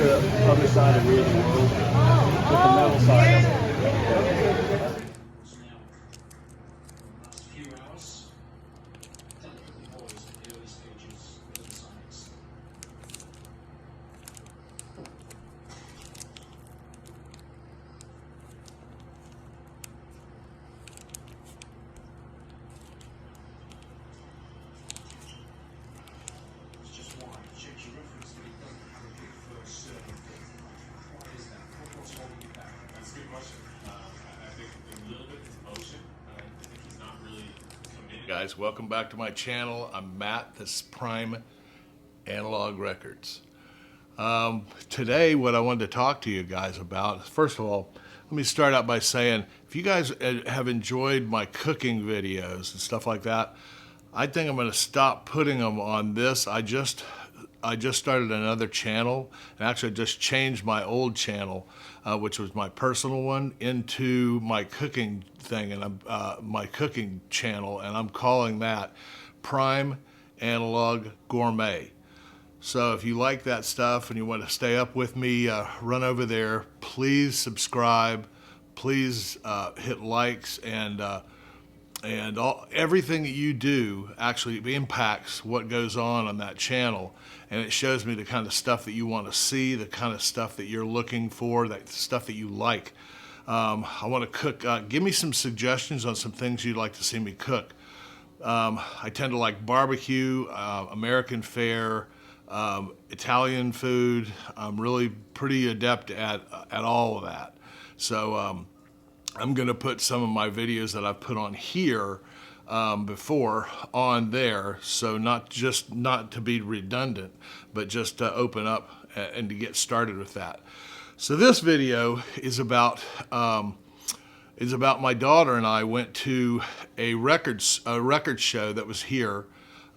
the other side of Real World, with the metal side of it. Guys, welcome back to my channel. I'm Matt. This is Prime Analog Records. Today, what I wanted to talk to you guys about, first of all, let me start out by saying, if you guys have enjoyed my cooking videos and stuff like that, I think I'm going to stop putting them on this. I just started another channel, and actually just changed my old channel, which was my personal one, into my cooking thing, and my cooking channel, and I'm calling that Prime Analog Gourmet. So if you like that stuff and you want to stay up with me, run over there. Please subscribe. Please hit likes, and everything that you do actually impacts what goes on that channel, and it shows me the kind of stuff that you want to see, the kind of stuff that you're looking for, that stuff that you like. I want to cook. Give me some suggestions on some things you'd like to see me cook. I tend to like barbecue, American fare, Italian food. I'm really pretty adept at all of that. So I'm going to put some of my videos that I've put on here before on there, so not to be redundant, but just to open up and to get started with that. So this video is about my daughter and I went to a record show that was here,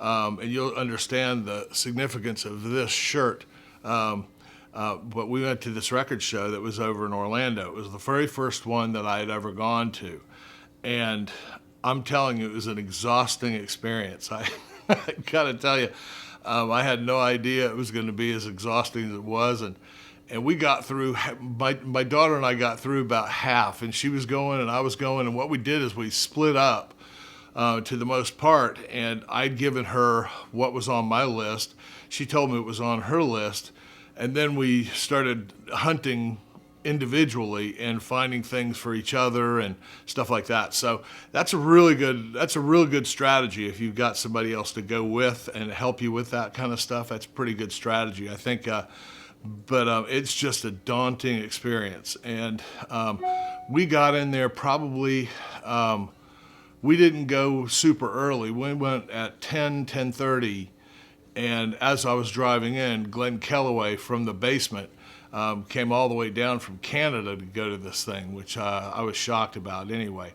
and you'll understand the significance of this shirt. But we went to this record show that was over in Orlando. It was the very first one that I had ever gone to. And I'm telling you, it was an exhausting experience. I gotta tell you, I had no idea it was gonna be as exhausting as it was. And we got through, my daughter and I got through about half, and she was going and I was going. And what we did is we split up to the most part, and I'd given her what was on my list. She told me it was on her list. And then we started hunting individually and finding things for each other and stuff like that. So that's a real good strategy. If you've got somebody else to go with and help you with that kind of stuff, that's a pretty good strategy, I think. But it's just a daunting experience. And we got in there probably, we didn't go super early. We went at 10:30. And as I was driving in, Glenn Kellaway from the basement came all the way down from Canada to go to this thing, which I was shocked about anyway.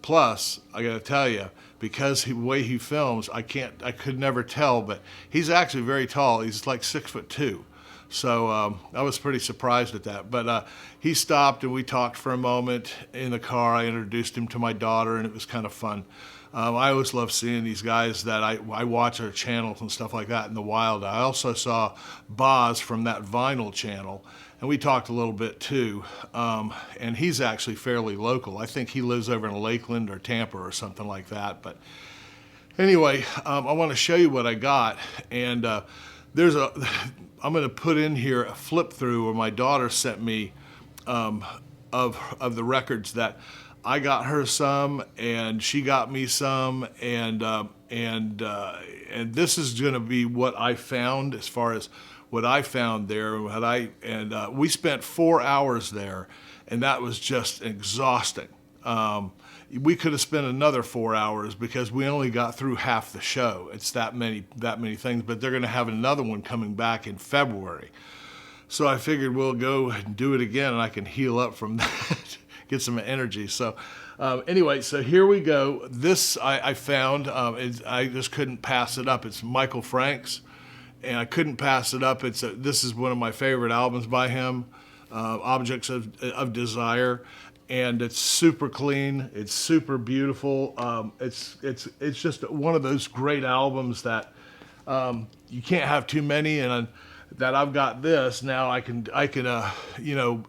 Plus, I got to tell you, because the way he films, I could never tell, but he's actually very tall. He's like 6'2". So I was pretty surprised at that. But he stopped and we talked for a moment in the car. I introduced him to my daughter, and it was kind of fun. I always love seeing these guys that I watch their channels and stuff like that in the wild. I also saw Boz from that Vinyl channel, and we talked a little bit too. And he's actually fairly local. I think he lives over in Lakeland or Tampa or something like that. But anyway, I want to show you what I got. And I'm going to put in here a flip through where my daughter sent me of the records that I got her some, and she got me some, and this is going to be what I found as far as what I found there. We spent 4 hours there, and that was just exhausting. We could have spent another 4 hours because we only got through half the show. It's that many things, but they're going to have another one coming back in February. So I figured we'll go and do it again, and I can heal up from that. Get some energy. So anyway, so here we go. This I found, I just couldn't pass it up. It's Michael Franks, and I couldn't pass it up. This is one of my favorite albums by him, Objects of Desire, and it's super clean. It's super beautiful. It's just one of those great albums that you can't have too many, and that I've got this, now I can you know,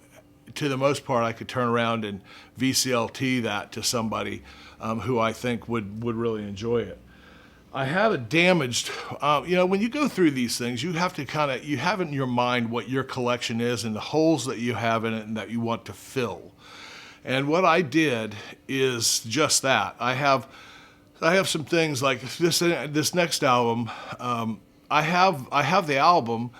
to the most part, I could turn around and VCLT that to somebody who I think would really enjoy it. I had a damaged, you know, when you go through these things, you have to you have in your mind what your collection is and the holes that you have in it and that you want to fill. And what I did is just that. I have some things like this next album. I have the album,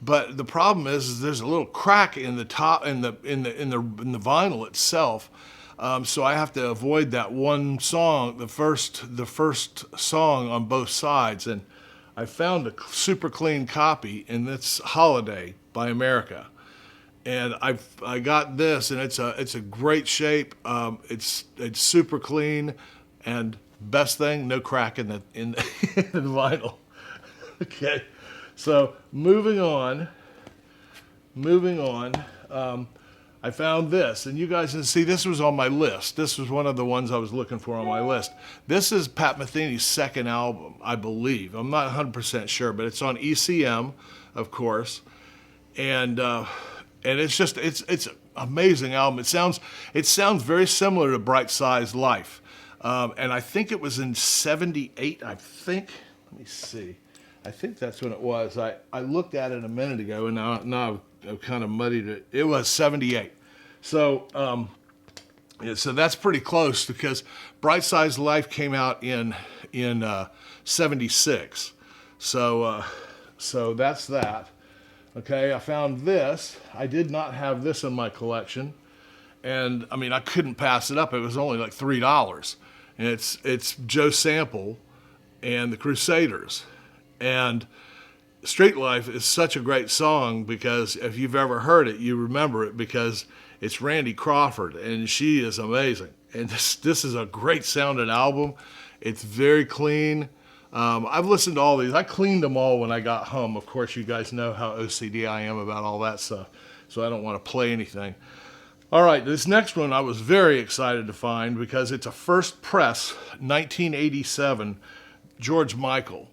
but the problem is there's a little crack in the top in the vinyl itself. So I have to avoid that one song, the first song on both sides, and I found a super clean copy, and it's "Holiday" by America. And I got this, and it's a great shape. It's super clean, and best thing, no crack in the in the vinyl. Okay, so moving on. I found this, and you guys can see this was on my list. This was one of the ones I was looking for on my list. This is Pat Metheny's second album, I believe. I'm not 100% sure, but it's on ECM, of course, and it's an amazing album. It sounds very similar to Bright Size Life, and I think it was in '78. I think. Let me see. I think that's when it was. I looked at it a minute ago, and now I've kind of muddied it. It was '78. So, yeah, so that's pretty close because Bright Size Life came out in '76. So that's that. Okay, I found this. I did not have this in my collection, and I mean I couldn't pass it up. It was only like $3, and it's Joe Sample and the Crusaders. And Street Life is such a great song because if you've ever heard it, you remember it because it's Randy Crawford, and she is amazing. And this is a great sounding album. It's very clean. I've listened to all these. I cleaned them all when I got home. Of course, you guys know how OCD I am about all that stuff, so I don't want to play anything. All right, this next one I was very excited to find because it's a first press 1987 George Michael.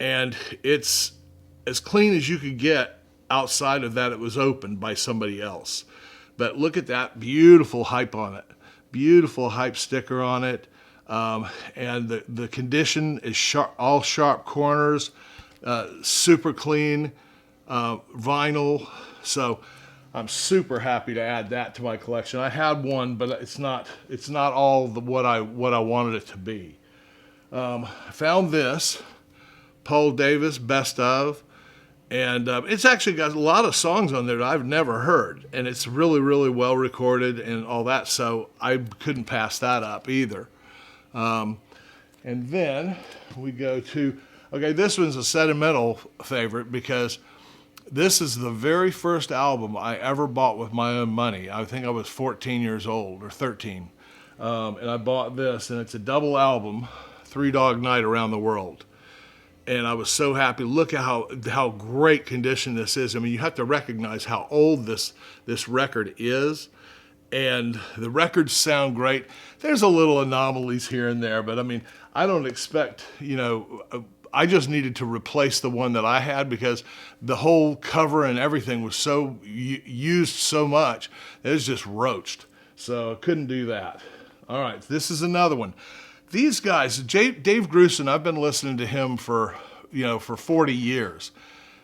And it's as clean as you could get outside of that it was opened by somebody else. But look at that beautiful hype on it. Beautiful hype sticker on it. And the condition is sharp, all sharp corners, super clean vinyl. So I'm super happy to add that to my collection. I had one, but it's not all what I wanted it to be. I found this. Paul Davis, Best Of, and it's actually got a lot of songs on there that I've never heard, and it's really, really well recorded and all that, so I couldn't pass that up either. And then we go to, okay, this one's a sentimental favorite because this is the very first album I ever bought with my own money. I think I was 14 years old or 13, and I bought this, and it's a double album, Three Dog Night Around the World. And I was so happy. Look at how great condition this is. I mean, you have to recognize how old this record is. And the records sound great. There's a little anomalies here and there, but I mean, I don't expect, you know, I just needed to replace the one that I had because the whole cover and everything was so used so much, it was just roached. So I couldn't do that. All right, this is another one. These guys, Dave Grusin, I've been listening to him for 40 years,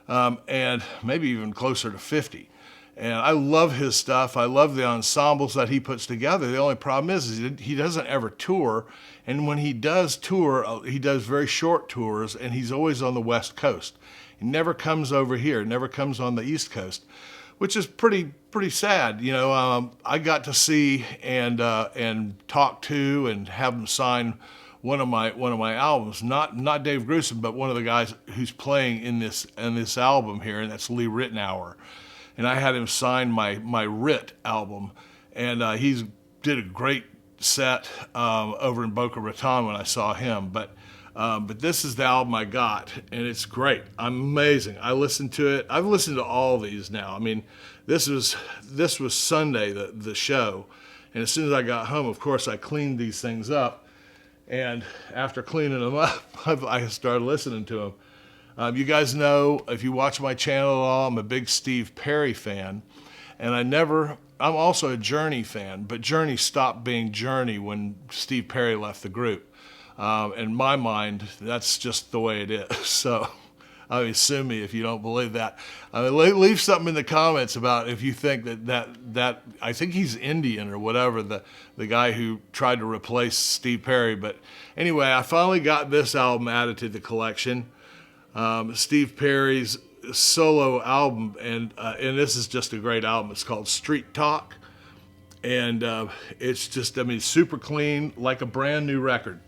and maybe even closer to 50. And I love his stuff. I love the ensembles that he puts together. The only problem is he doesn't ever tour, and when he does tour, he does very short tours, and he's always on the West Coast. He never comes over here, never comes on the East Coast, which is pretty sad. You know, I got to see and talk to and have him sign one of my albums. Not Dave Grusin, but one of the guys who's playing in this album here, and that's Lee Ritenour. And I had him sign my Rit album, and he did a great set over in Boca Raton when I saw him. But this is the album I got, and it's great. Amazing. I listened to it. I've listened to all these now. I mean, this was Sunday, the show, and as soon as I got home, of course, I cleaned these things up, and after cleaning them up, I started listening to them. You guys know, if you watch my channel at all, I'm a big Steve Perry fan. And I'm also a Journey fan, but Journey stopped being Journey when Steve Perry left the group. In my mind, that's just the way it is. So, I mean, sue me if you don't believe that. Leave something in the comments about if you think that I think he's Indian or whatever, the guy who tried to replace Steve Perry. But anyway, I finally got this album added to the collection. Steve Perry's solo album, and this is just a great album. It's called Street Talk, and it's just, I mean, super clean, like a brand new record.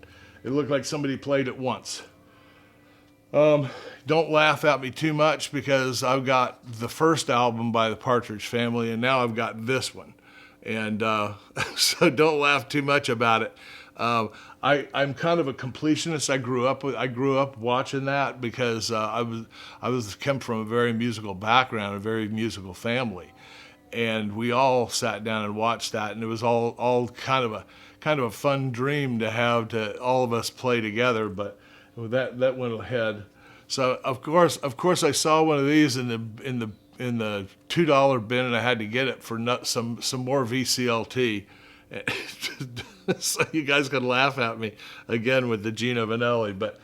It looked like somebody played it once. Don't laugh at me too much because I've got the first album by the Partridge Family, and now I've got this one, and so don't laugh too much about it. I'm kind of a completionist. I grew up watching that because I come from a very musical background, a very musical family, and we all sat down and watched that, and it was all kind of a fun dream to have to all of us play together. But that went ahead. So of course I saw one of these in the $2 bin, and I had to get it for some more VCLT. So you guys can laugh at me again with the Gino Vanelli, but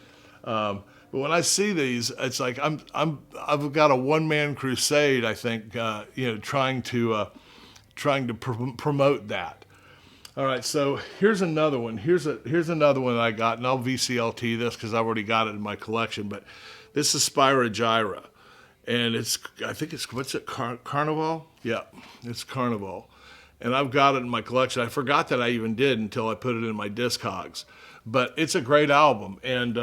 when I see these, it's like I've got a one-man crusade. I think trying to promote that. All right, so here's another one. Here's another one I got, and I'll VCLT this because I've already got it in my collection. But this is Spyro Gyra, and I think it's what's it, Carnival? Yeah, it's Carnival. And I've got it in my collection. I forgot that I even did until I put it in my Discogs. But it's a great album. And,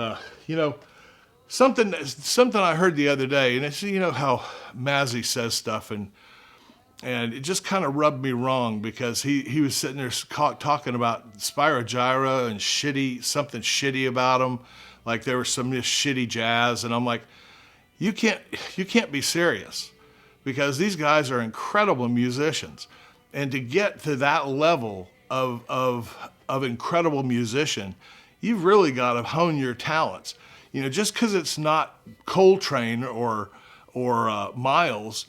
something I heard the other day, and it's, how Mazzy says stuff, and it just kind of rubbed me wrong because he was sitting there talking about Spyro Gyra and something shitty about him, like there was some shitty jazz. And I'm like, you can't be serious, because these guys are incredible musicians. And to get to that level of incredible musician, you've really got to hone your talents. Just because it's not Coltrane or Miles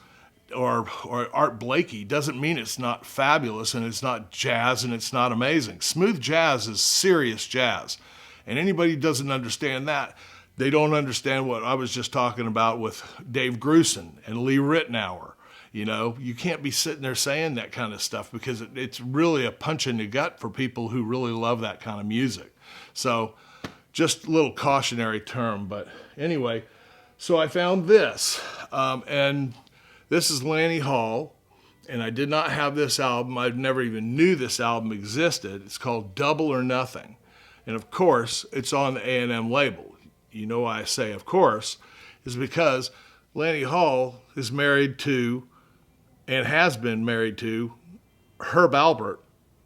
or Art Blakey doesn't mean it's not fabulous, and it's not jazz, and it's not amazing. Smooth jazz is serious jazz. And anybody who doesn't understand that, they don't understand what I was just talking about with Dave Grusin and Lee Ritenour. You can't be sitting there saying that kind of stuff because it's really a punch in the gut for people who really love that kind of music. So just a little cautionary term. But anyway, so I found this. And this is Lanny Hall. And I did not have this album. I never even knew this album existed. It's called Double or Nothing. And of course, it's on the A&M label. You know why I say of course, is because Lanny Hall is married to, and has been married to, Herb Alpert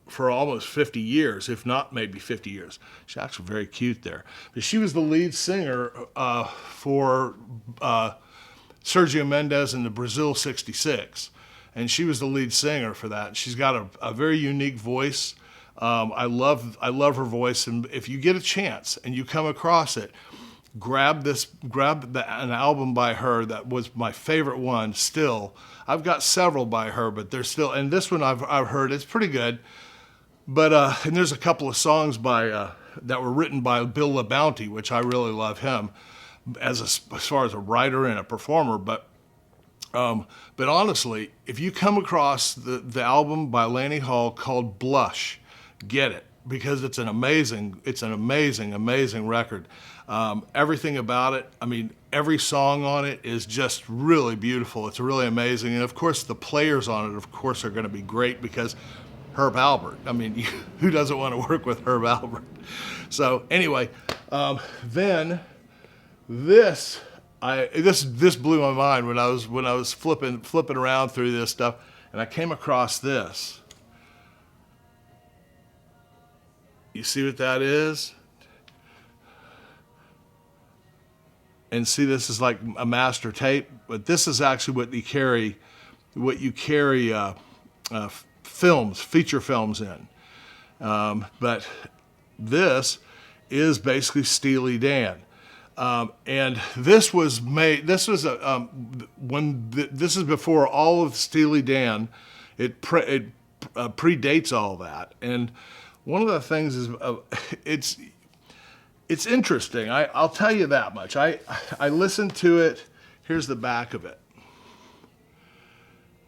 for almost 50 years, if not maybe 50 years. She's actually very cute there. But she was the lead singer for Sergio Mendes in the Brazil 66. And she was the lead singer for that. She's got a very unique voice. I love her voice. And if you get a chance and you come across it, grab an album by her. That was my favorite one still. I've got several by her, but they're still, and this one I've heard, it's pretty good. But and there's a couple of songs by that were written by Bill LaBounty, which I really love him as far as a writer and a performer. But honestly, if you come across the album by Lanny Hall called Blush, get it, because it's an amazing record. Everything about it, I mean, every song on it is just really beautiful. It's really amazing. And of course, the players on it, of course, are going to be great because Herb Alpert. I mean, who doesn't want to work with Herb Alpert? So anyway, then this blew my mind when I was flipping around through this stuff, and I came across this. You see what that is? And see, this is like a master tape, but this is actually what you carry feature films in. But this is basically Steely Dan. And this was made. This was this is before all of Steely Dan. It predates all that. And one of the things is it's interesting. I'll tell you that much. I listened to it. Here's the back of it.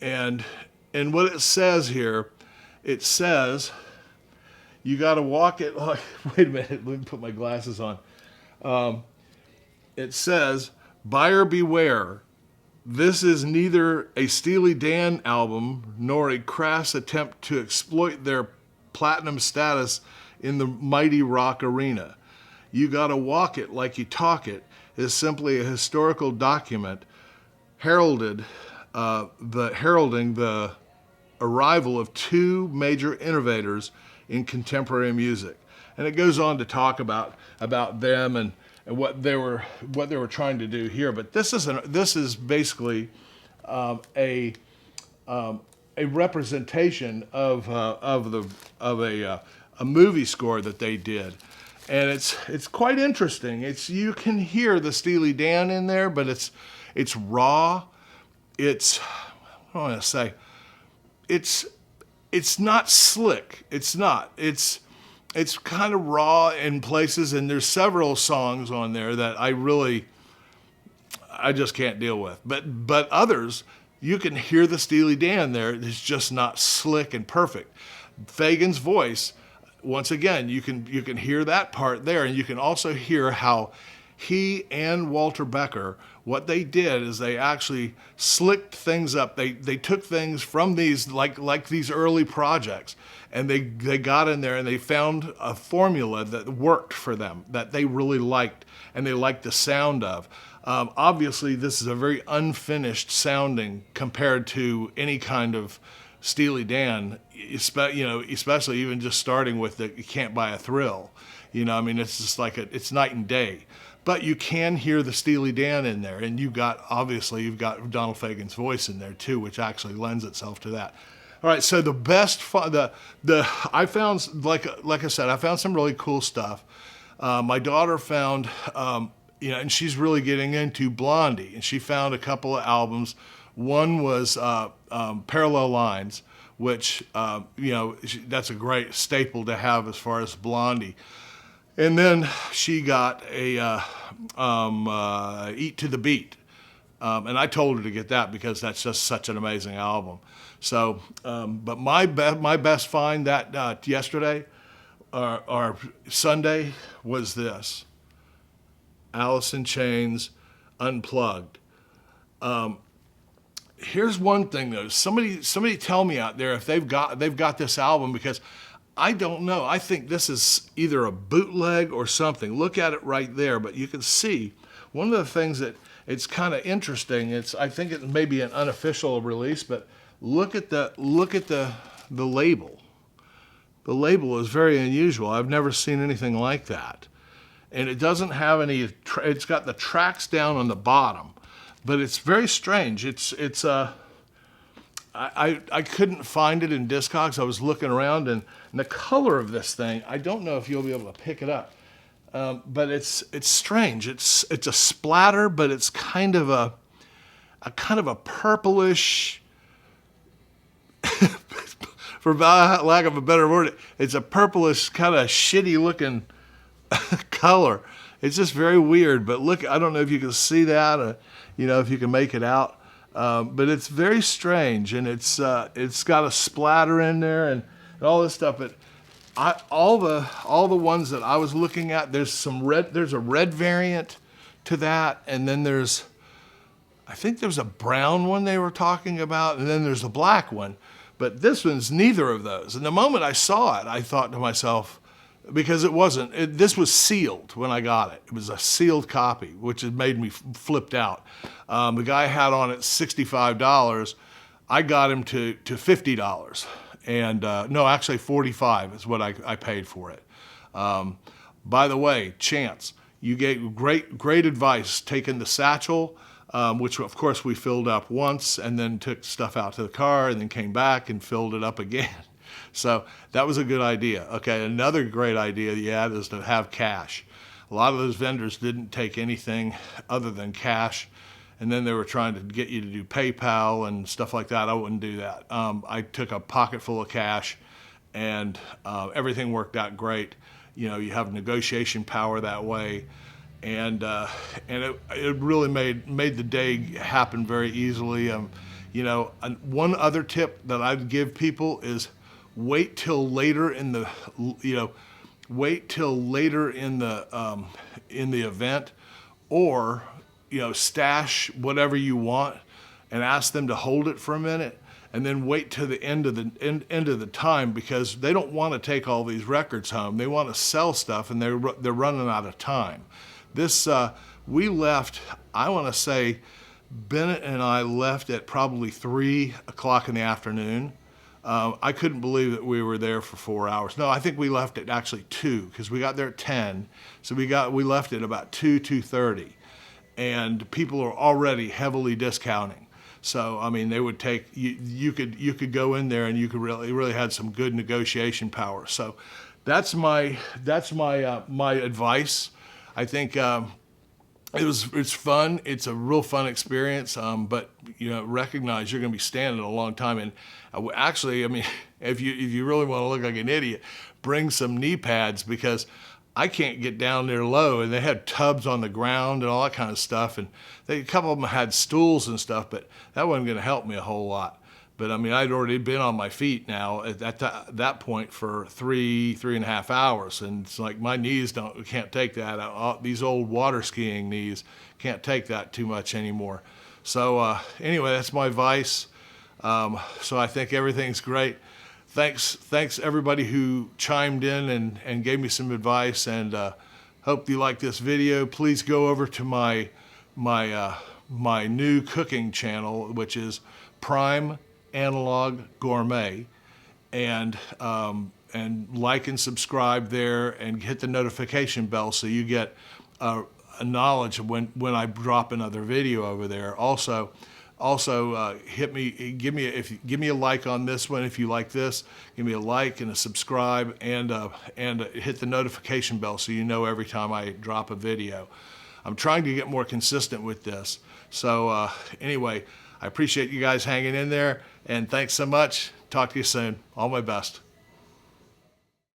And what it says here, it says you got to walk it like. Wait a minute. Let me put my glasses on. It says, "Buyer beware. This is neither a Steely Dan album nor a crass attempt to exploit their platinum status in the mighty rock arena. You Gotta Walk It Like You Talk It is simply a historical document heralding the arrival of two major innovators in contemporary music." And it goes on to talk about them and what they were trying to do here. But this is basically a representation of a movie score that they did, and it's quite interesting. You can hear the Steely Dan in there, but it's raw. What do I want to say? It's not slick. It's not. It's kind of raw in places, and there's several songs on there that I just can't deal with. But others, you can hear the Steely Dan there. It's just not slick and perfect. Fagen's voice, once again, you can hear that part there, and you can also hear how he and Walter Becker, what they did is they actually slicked things up. They took things from these like these early projects, and they got in there and they found a formula that worked for them, that they really liked and they liked the sound of. Obviously, this is a very unfinished sounding compared to any kind of Steely Dan, especially even just starting with the "You Can't Buy a Thrill." I mean, it's just it's night and day. But you can hear the Steely Dan in there, and you've got Donald Fagen's voice in there too, which actually lends itself to that. All right, so the best I found, like I said, I found some really cool stuff. My daughter found, and she's really getting into Blondie, and she found a couple of albums. One was Parallel Lines, which that's a great staple to have as far as Blondie. And then she got a Eat to the Beat. And I told her to get that because that's just such an amazing album. So, but my best find that yesterday or Sunday was this: Alice in Chains Unplugged. Here's one thing though. Somebody tell me out there if they've got this album, because I don't know. I think this is either a bootleg or something. Look at it right there, but you can see one of the things that it's kind of interesting. I think it may be an unofficial release, but look at the label. The label is very unusual. I've never seen anything like that, and it doesn't have any. It's got the tracks down on the bottom, but it's very strange. I couldn't find it in Discogs. I was looking around, and the color of this thing, I don't know if you'll be able to pick it up, but it's strange. It's a splatter, but it's kind of a purplish, for lack of a better word, it's a purplish kind of shitty looking color. It's just very weird. But look, I don't know if you can see that, if you can make it out. But it's very strange, and it's got a splatter in there and all this stuff. But all the ones that I was looking at, there's a red variant to that, and then I think there's a brown one they were talking about, and then there's a black one. But this one's neither of those. And the moment I saw it, I thought to myself, because this was sealed when I got it. It was a sealed copy, which had made me flipped out. The guy had on it $65. I got him to $50. And no, actually $45 is what I paid for it. By the way, Chance, you gave great advice taking the satchel, which of course we filled up once and then took stuff out to the car and then came back and filled it up again. So that was a good idea. Okay, another great idea you had is to have cash. A lot of those vendors didn't take anything other than cash, and then they were trying to get you to do PayPal and stuff like that. I wouldn't do that. I took a pocket full of cash, and everything worked out great. You know, you have negotiation power that way, and it really made the day happen very easily. You know, one other tip that I'd give people is wait till later in the event, or stash whatever you want and ask them to hold it for a minute, and then wait till the end of the time, because they don't want to take all these records home. They want to sell stuff, and they're running out of time. We left, I want to say, Bennett and I left at probably 3 o'clock in the afternoon. I couldn't believe that we were there for 4 hours. No, I think we left at actually 2, because we got there at 10. So we left at about 2:30, and people are already heavily discounting. So I mean, they would take you could go in there and you could really had some good negotiation power. So that's my advice. I think it's fun. It's a real fun experience. But recognize you're going to be standing a long time. And actually, I mean, if you really want to look like an idiot, bring some knee pads, because I can't get down there low, and they had tubs on the ground and all that kind of stuff. And a couple of them had stools and stuff, but that wasn't going to help me a whole lot. But I mean, I'd already been on my feet now at that point for 3.5 hours, and it's like my knees can't take that. These old water skiing knees can't take that too much anymore. So anyway, that's my advice. So I think everything's great. Thanks everybody who chimed in and gave me some advice, and hope you like this video. Please go over to my new cooking channel, which is Prime Analog Gourmet, and like and subscribe there, and hit the notification bell so you get a knowledge of when I drop another video over there. Also, give me a like on this one if you like this. Give me a like and a subscribe, and hit the notification bell so you know every time I drop a video. I'm trying to get more consistent with this. So anyway, I appreciate you guys hanging in there, and thanks so much. Talk to you soon. All my best.